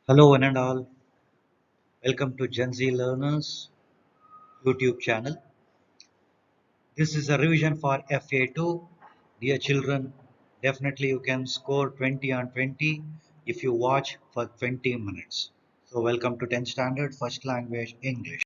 Hello one and all, welcome to Genzlearners YouTube channel. This is a revision for FA2. Dear children, definitely you can score 20 on 20 if you watch for 20 minutes. So welcome to 10th standard first language English.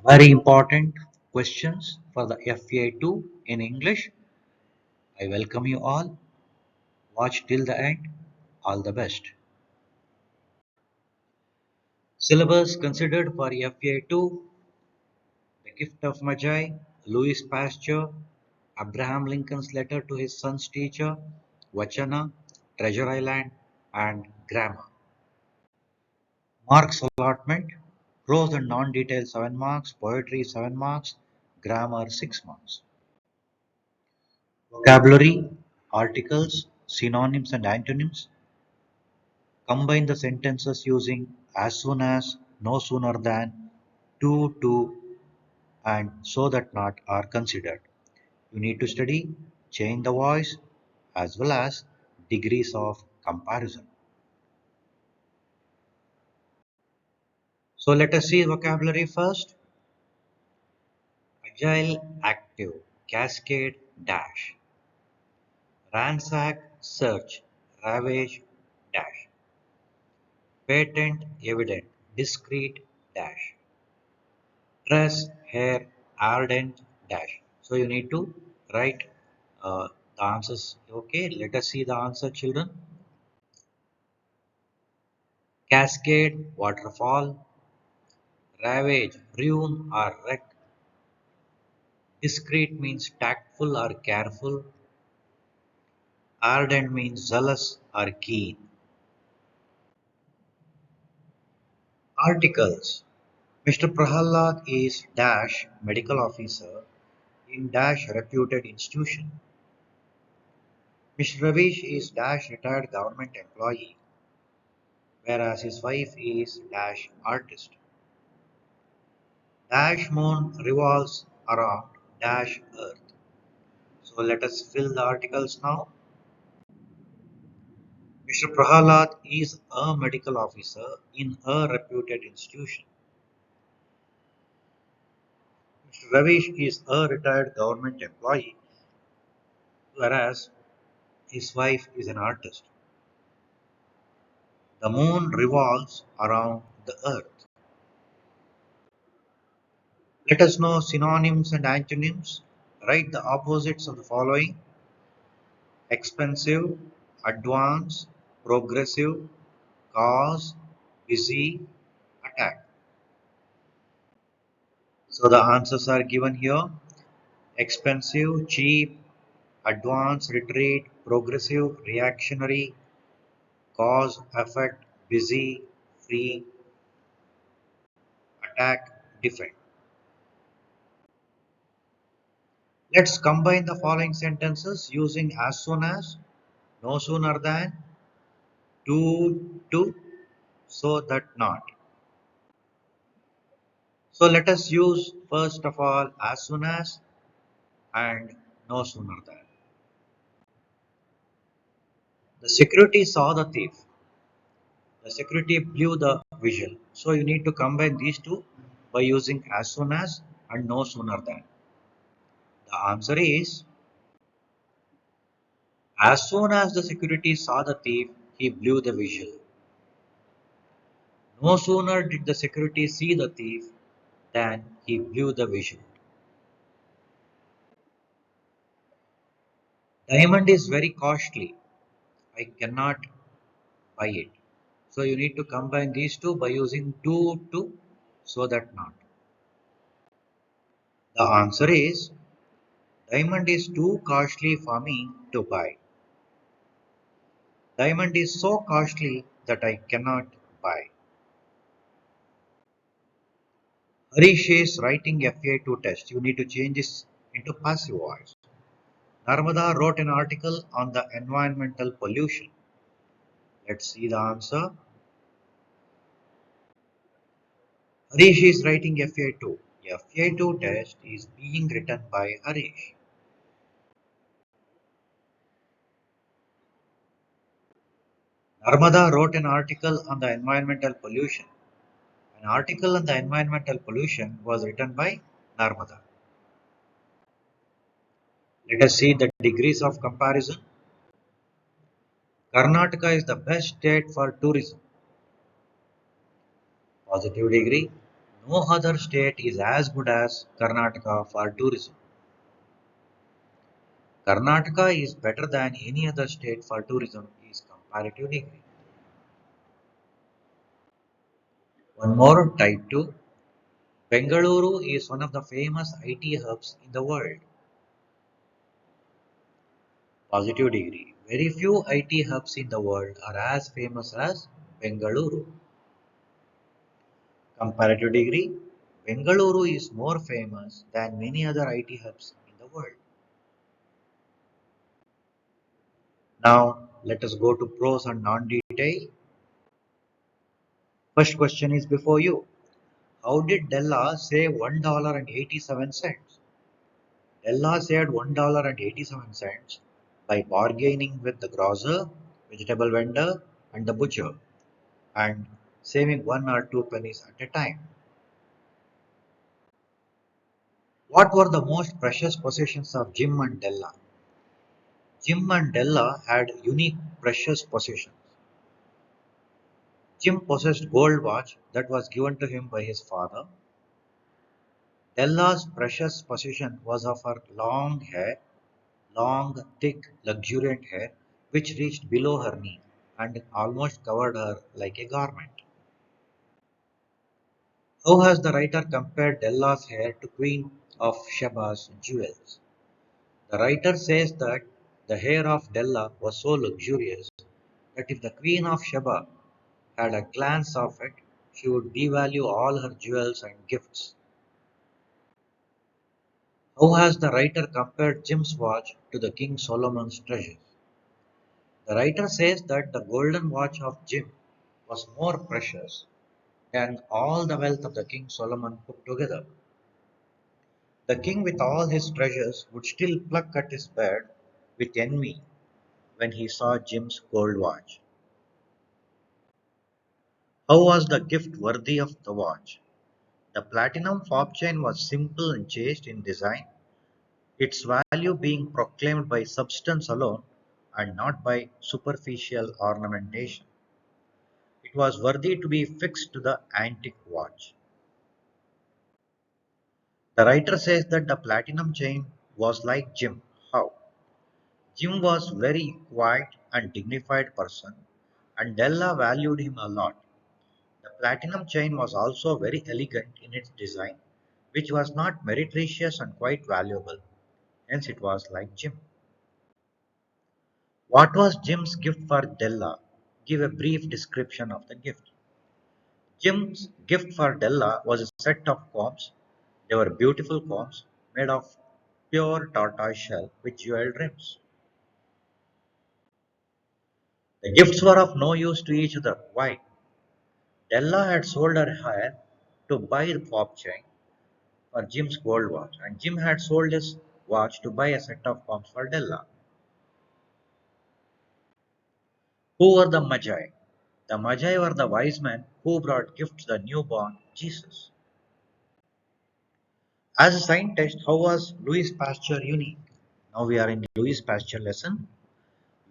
Very important questions for the FA2 in English. I welcome you all. Watch till the end. All the best. Syllabus considered for FA2: The Gift of Magi, Louis Pasteur, Abraham Lincoln's letter to his son's teacher, Vachana, Treasure Island, and Grammar. Marks allotment: Prose and non-detailed 7 marks, poetry 7 marks, grammar 6 marks. Vocabulary, articles, synonyms and antonyms. Combine the sentences using as soon as, no sooner than, to, and so that not are considered. You need to study change the voice as well as degrees of comparison. So let us see vocabulary first. Agile, active, cascade, dash. Ransack, search, ravage, dash. Patent, evident, discreet, dash. Dress, hair, ardent, dash. So you need to write the answers. Okay, let us see the answer, children. Cascade, waterfall. Ravage, ruin or wreck. Discreet means tactful or careful. Ardent means zealous or keen. Articles: Mr. Prahalad is dash medical officer in dash reputed institution. Mr. Ravish is dash retired government employee, whereas his wife is dash artist. Dash moon revolves around dash earth. So let us fill the articles now. Mr. Prahalad is a medical officer in a reputed institution. Mr. Ravish is a retired government employee, whereas his wife is an artist. The moon revolves around the earth. Let us know synonyms and antonyms. Write the opposites of the following: expensive, advance, progressive, cause, busy, attack. So the answers are given here: expensive, cheap, advance, retreat, progressive, reactionary, cause, effect, busy, free, attack, defend. Let's combine the following sentences using as soon as, no sooner than, to, so that not. So let us use first of all as soon as and no sooner than. The security saw the thief. The security blew the whistle. So you need to combine these two by using as soon as and no sooner than. The answer is: as soon as the security saw the thief, he blew the whistle. No sooner did the security see the thief than he blew the whistle. Diamond is very costly. I cannot buy it. So you need to combine these two by using to, so that not. The answer is: diamond is too costly for me to buy. Diamond is so costly that I cannot buy. Harish is writing FA2 test. You need to change this into passive voice. Narmada wrote an article on the environmental pollution. Let's see the answer. Harish is writing FA2. FA2 test is being written by Harish. Narmada wrote an article on the environmental pollution. An article on the environmental pollution was written by Narmada. Let us see the degrees of comparison. Karnataka is the best state for tourism. Positive degree. No other state is as good as Karnataka for tourism. Karnataka is better than any other state for tourism is comparative degree. One more type 2. Bengaluru is one of the famous IT hubs in the world. Positive degree. Very few IT hubs in the world are as famous as Bengaluru. Comparative degree. Bengaluru is more famous than many other IT hubs in the world. Now let us go to pros and non-detail. First question is before you. How did Della save $1.87? Della saved $1.87 by bargaining with the grocer, vegetable vendor, and the butcher, and saving 1 or 2 pennies at a time. What were the most precious possessions of Jim and Della? Jim and Della had unique precious possessions. Jim possessed gold watch that was given to him by his father. Della's precious possession was of her long hair, long, thick, luxuriant hair, which reached below her knee and almost covered her like a garment. How has the writer compared Della's hair to Queen of Sheba's jewels? The writer says that the hair of Della was so luxurious that if the Queen of Sheba had a glance of it, she would devalue all her jewels and gifts. How has the writer compared Jim's watch to the King Solomon's treasures? The writer says that the golden watch of Jim was more precious than all the wealth of the King Solomon put together. The king with all his treasures would still pluck at his beard with envy when he saw Jim's gold watch. How was the gift worthy of the watch? The platinum fob chain was simple and chaste in design, its value being proclaimed by substance alone and not by superficial ornamentation. It was worthy to be fixed to the antique watch. The writer says that the platinum chain was like Jim. How? Jim was very quiet and dignified person, and Della valued him a lot. The platinum chain was also very elegant in its design, which was not meretricious and quite valuable. Hence it was like Jim. What was Jim's gift for Della? Give a brief description of the gift. Jim's gift for Della was a set of combs. They were beautiful combs made of pure tortoise shell with jeweled rims. The gifts were of no use to each other. Why? Della had sold her hair to buy the fob chain for Jim's gold watch, and Jim had sold his watch to buy a set of combs for Della. Who were the magi? The magi were the wise men who brought gifts to the newborn Jesus. As a scientist, how was Louis Pasteur unique? Now we are in Louis Pasteur lesson.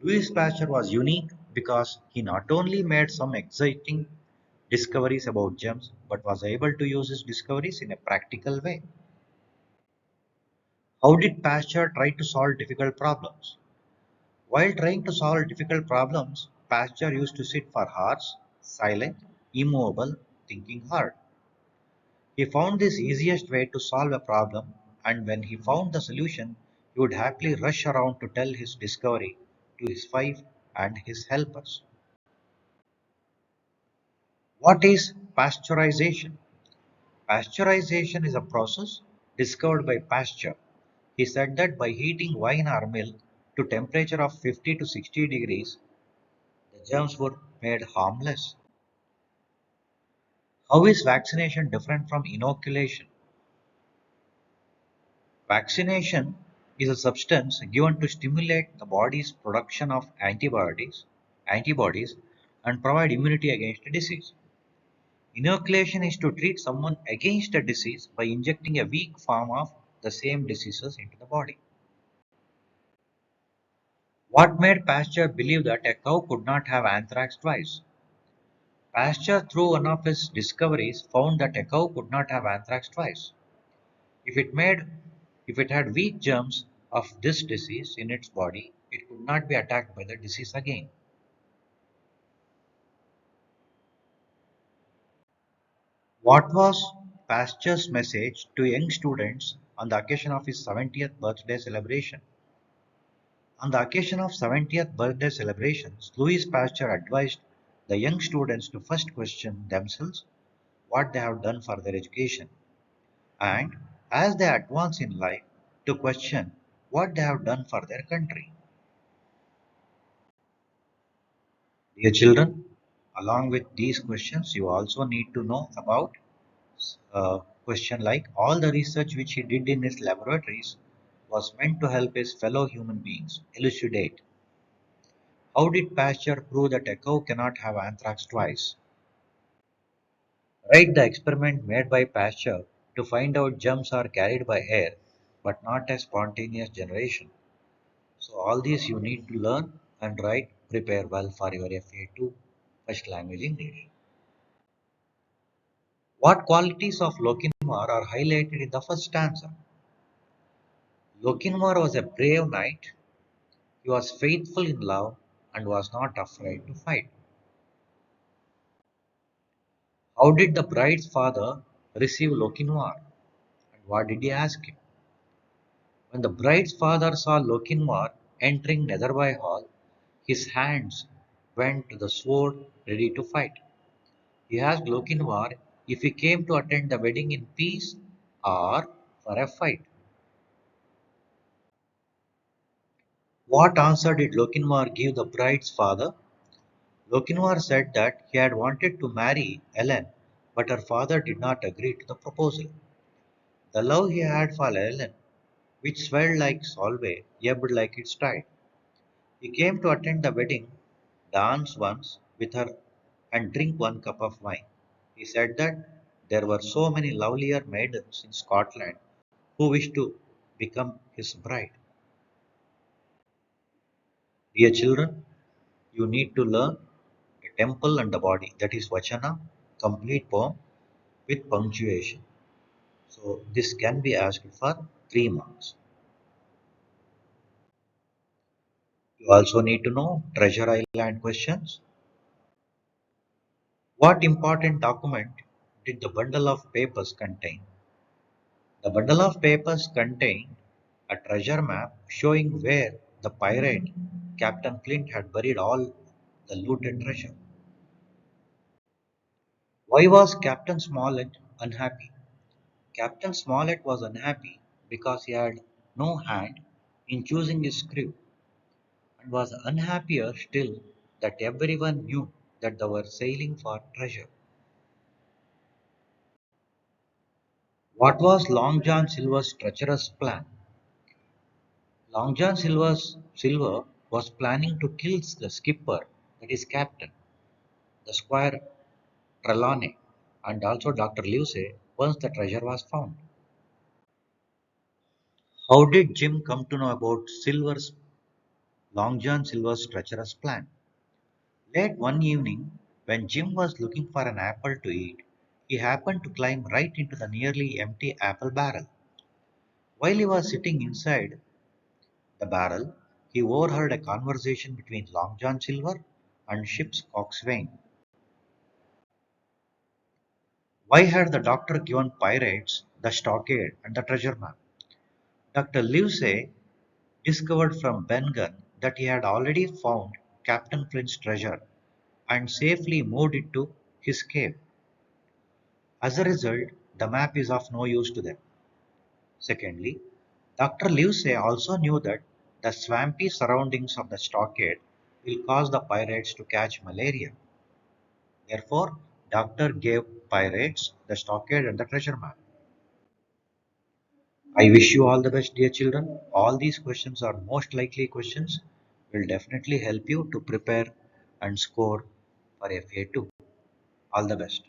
Louis Pasteur was unique because he not only made some exciting discoveries about germs but was able to use his discoveries in a practical way. How did Pasteur try to solve difficult problems? While trying to solve difficult problems, Pasteur used to sit for hours, silent, immovable, thinking hard. He found this easiest way to solve a problem, and when he found the solution, he would happily rush around to tell his discovery to his wife and his helpers. What is pasteurization? Pasteurization is a process discovered by Pasteur. He said that by heating wine or milk to temperature of 50 to 60 degrees, the germs were made harmless. How is vaccination different from inoculation? Vaccination is a substance given to stimulate the body's production of antibodies, and provide immunity against a disease. Inoculation is to treat someone against a disease by injecting a weak form of the same diseases into the body. What made Pasteur believe that a cow could not have anthrax twice? Pasteur, through one of his discoveries, found that a cow could not have anthrax twice. If it made if it had weak germs of this disease in its body, it could not be attacked by the disease again. What was Pasteur's message to young students on the occasion of his 70th birthday celebration? On the occasion of 70th birthday celebrations, Louis Pasteur advised the young students to first question themselves what they have done for their education, and as they advance in life, to question what they have done for their country. Dear children, along with these questions, you also need to know about a question like all the research which he did in his laboratories was meant to help his fellow human beings elucidate how did Pasteur prove that a cow cannot have anthrax twice? Write the experiment made by Pasteur to find out germs are carried by air but not a spontaneous generation. So all these you need to learn and write, prepare well for your FA2 First Language English. What qualities of Lochinvar are highlighted in the first stanza? Lochinvar was a brave knight. He was faithful in love and was not afraid to fight. How did the bride's father receive Lochinvar? And what did he ask him? When the bride's father saw Lochinvar entering Netherby Hall, his hands went to the sword ready to fight. He asked Lochinvar if he came to attend the wedding in peace or for a fight. What answer did Lochinvar give the bride's father? Lochinvar said that he had wanted to marry Ellen, but her father did not agree to the proposal. The love he had for Ellen, which swelled like Solvay, ebbed like its tide. He came to attend the wedding, dance once with her, and drink one cup of wine. He said that there were so many lovelier maidens in Scotland who wished to become his bride. Dear children, you need to learn the temple and the body, that is Vachana, complete poem with punctuation. So this can be asked for 3 marks. You also need to know Treasure Island questions. What important document did the bundle of papers contain? The bundle of papers contained a treasure map showing where the pirate Captain Flint had buried all the looted treasure. Why was Captain Smollett unhappy? Captain Smollett was unhappy because he had no hand in choosing his crew, and was unhappier still that everyone knew that they were sailing for treasure. What was Long John Silver's treacherous plan? Long John Silver was planning to kill the skipper, that is captain, the Squire Trelawney, and also Dr. Livesey once the treasure was found. How did Jim come to know about Long John Silver's treacherous plan? Late one evening, when Jim was looking for an apple to eat, he happened to climb right into the nearly empty apple barrel. While he was sitting inside the barrel, he overheard a conversation between Long John Silver and ship's coxswain. Why had the doctor given pirates the stockade and the treasure map? Dr. Livesey discovered from Ben Gunn that he had already found Captain Flint's treasure and safely moved it to his cave. As a result, the map is of no use to them. Secondly, Dr. Livesey also knew that the swampy surroundings of the stockade will cause the pirates to catch malaria. Therefore, Doctor gave pirates the stockade and the treasure map. I wish you all the best, dear children. All these questions are most likely questions will definitely help you to prepare and score for FA2. All the best.